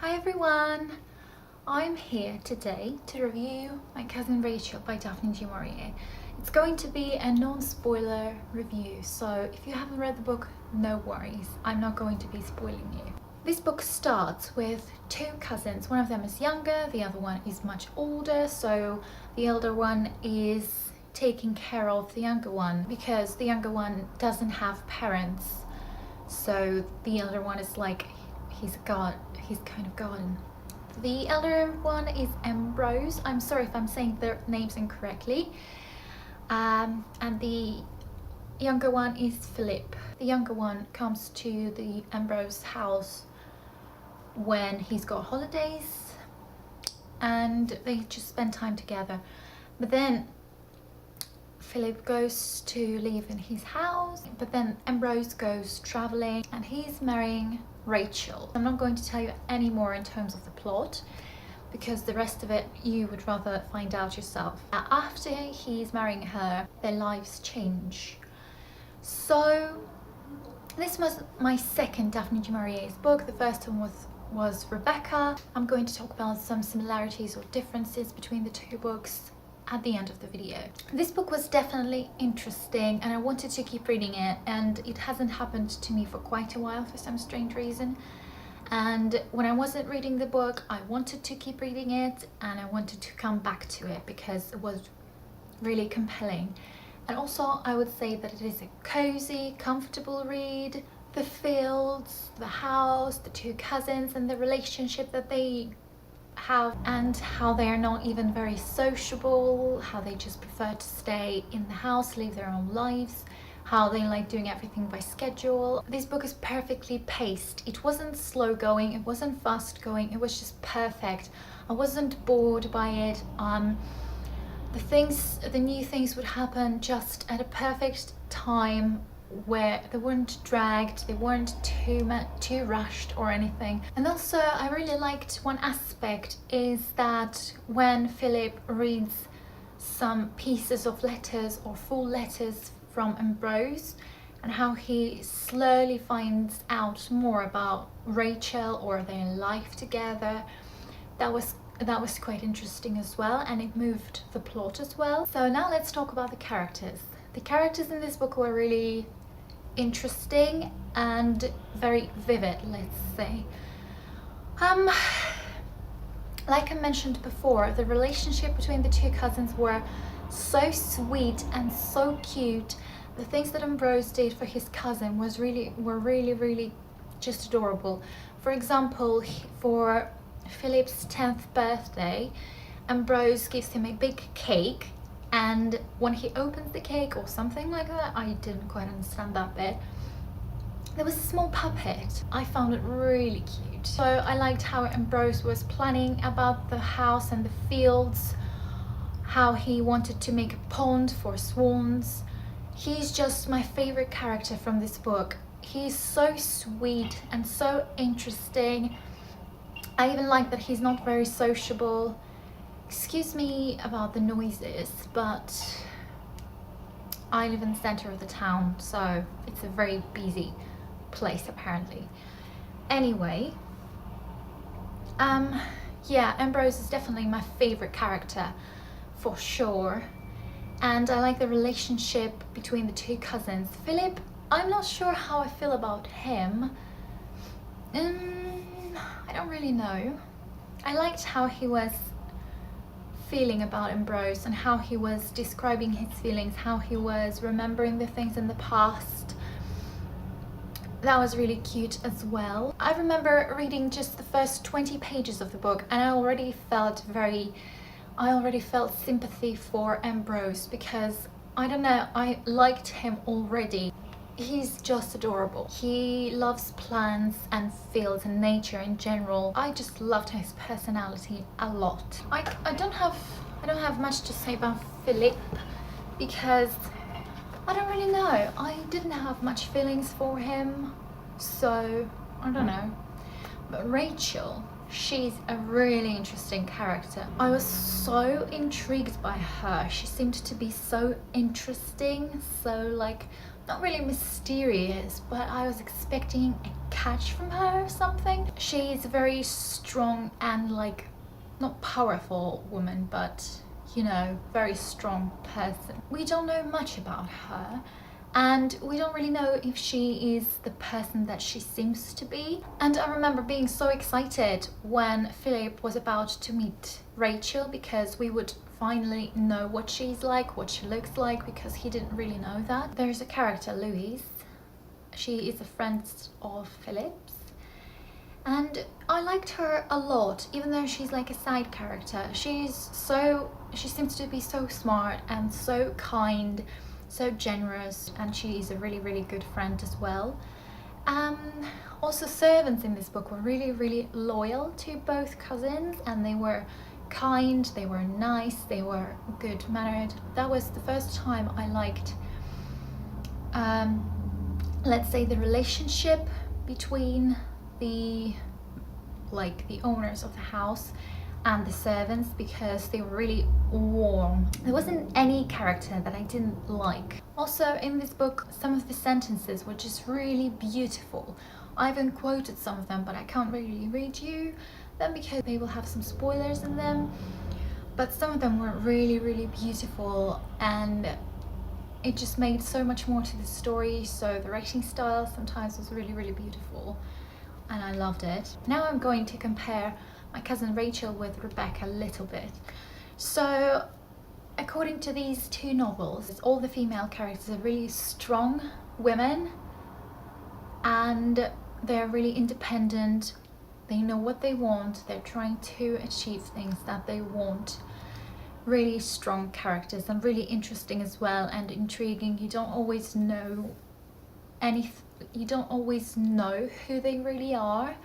Hi everyone! I'm here today to review My Cousin Rachel by Daphne du Maurier. It's going to be a non-spoiler review, so if you haven't read the book, no worries. I'm not going to be spoiling you. This book starts with two cousins. One of them is younger, the other one is much older, so the elder one is taking care of the younger one because the younger one doesn't have parents. So the elder one is like, he's kind of gone. The elder one is Ambrose. I'm sorry if I'm saying their names incorrectly. And the younger one is Philip. The younger one comes to the Ambrose house when he's got holidays and they just spend time together. But then Philip goes to live in his house, but then Ambrose goes traveling and he's marrying Rachel. I'm not going to tell you any more in terms of the plot because the rest of it you would rather find out yourself. After he's marrying her, their lives change. So this was my second Daphne du Maurier's book. The first one was Rebecca. I'm going to talk about some similarities or differences between the two books at the end of the video. This book was definitely interesting and I wanted to keep reading it, and it hasn't happened to me for quite a while for some strange reason. And when I wasn't reading the book, I wanted to keep reading it and I wanted to come back to it because it was really compelling. And also I would say that it is a cozy, comfortable read. The fields, the house, the two cousins and the relationship that they have, and how they are not even very sociable, how they just prefer to stay in the house, live their own lives, how they like doing everything by schedule. This book is perfectly paced. It wasn't slow going, it wasn't fast going, it was just perfect. I wasn't bored by it. The new things would happen just at a perfect time where they weren't dragged, they weren't too rushed or anything. And also I really liked one aspect is that when Philip reads some pieces of letters or full letters from Ambrose and how he slowly finds out more about Rachel or their life together, that was quite interesting as well, and it moved the plot as well. So now let's talk about the characters. The characters in this book were really interesting and very vivid, let's say. Like I mentioned before, the relationship between the two cousins were so sweet and so cute. The things that Ambrose did for his cousin were really just adorable. For example, for Philip's 10th birthday, Ambrose gives him a big cake, and when he opens the cake or something like that, I didn't quite understand that bit, there was a small puppet. I found it really cute. So I liked how Ambrose was planning about the house and the fields, how he wanted to make a pond for swans. He's just my favorite character from this book. He's so sweet and so interesting. I even like that he's not very sociable. Excuse me about the noises, but I live in the center of the town, so it's a very busy place apparently. Anyway, yeah, Ambrose is definitely my favorite character for sure, and I like the relationship between the two cousins. Philip, I'm not sure how I feel about him. I don't really know. I liked how he was feeling about Ambrose and how he was describing his feelings, how he was remembering the things in the past. That was really cute as well. I remember reading just the first 20 pages of the book and I already felt sympathy for Ambrose because, I don't know, I liked him already. He's just adorable. He loves plants and fields and nature in general. I just loved his personality a lot. I don't have much to say about Philip because I don't really know. I didn't have much feelings for him, so I don't know. But Rachel, she's a really interesting character. I was so intrigued by her. She seemed to be so interesting, so like not really mysterious, but I was expecting a catch from her or something. She's a very strong and like, not powerful woman, but you know, very strong person. We don't know much about her, and we don't really know if she is the person that she seems to be. And I remember being so excited when Philip was about to meet Rachel, because we would finally know what she's like, what she looks like, because he didn't really know that. There's a character, Louise. She is a friend of Philip's, and I liked her a lot, even though she's like a side character. She seems to be so smart and so kind, so generous, and she is a really, really good friend as well. Also, servants in this book were really, really loyal to both cousins, and they were kind, they were nice, they were good mannered. That was the first time I liked, let's say, the relationship between the owners of the house and the servants, because they were really warm. There wasn't any character that I didn't like. Also, in this book, some of the sentences were just really beautiful. I even quoted some of them, but I can't really read you them because they will have some spoilers in them. But some of them were really, really beautiful, and it just made so much more to the story. So the writing style sometimes was really, really beautiful, and I loved it. Now I'm going to compare my cousin Rachel with Rebecca a little bit. So according to these two novels, all the female characters are really strong women, and they're really independent. They know what they want. They're trying to achieve things that they want. Really strong characters, and really interesting as well, and intriguing. You don't always know who they really are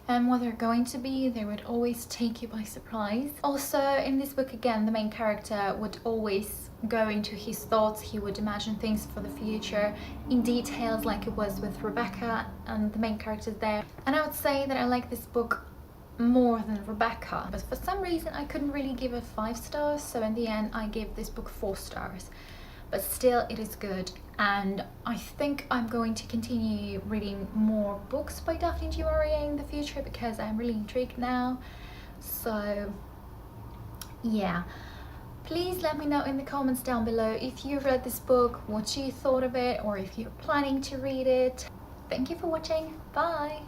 and what they're going to be. They would always take you by surprise. Also, in this book, again, the main character would always go into his thoughts. He would imagine things for the future in details, like it was with Rebecca and the main characters there. And I would say that I like this book more than Rebecca, but for some reason I couldn't really give it 5 stars, so in the end I gave this book 4 stars. But still, it is good, and I think I'm going to continue reading more books by Daphne du Maurier in the future, because I'm really intrigued now. So yeah, please let me know in the comments down below if you read this book, what you thought of it, or if you're planning to read it. Thank you for watching. Bye.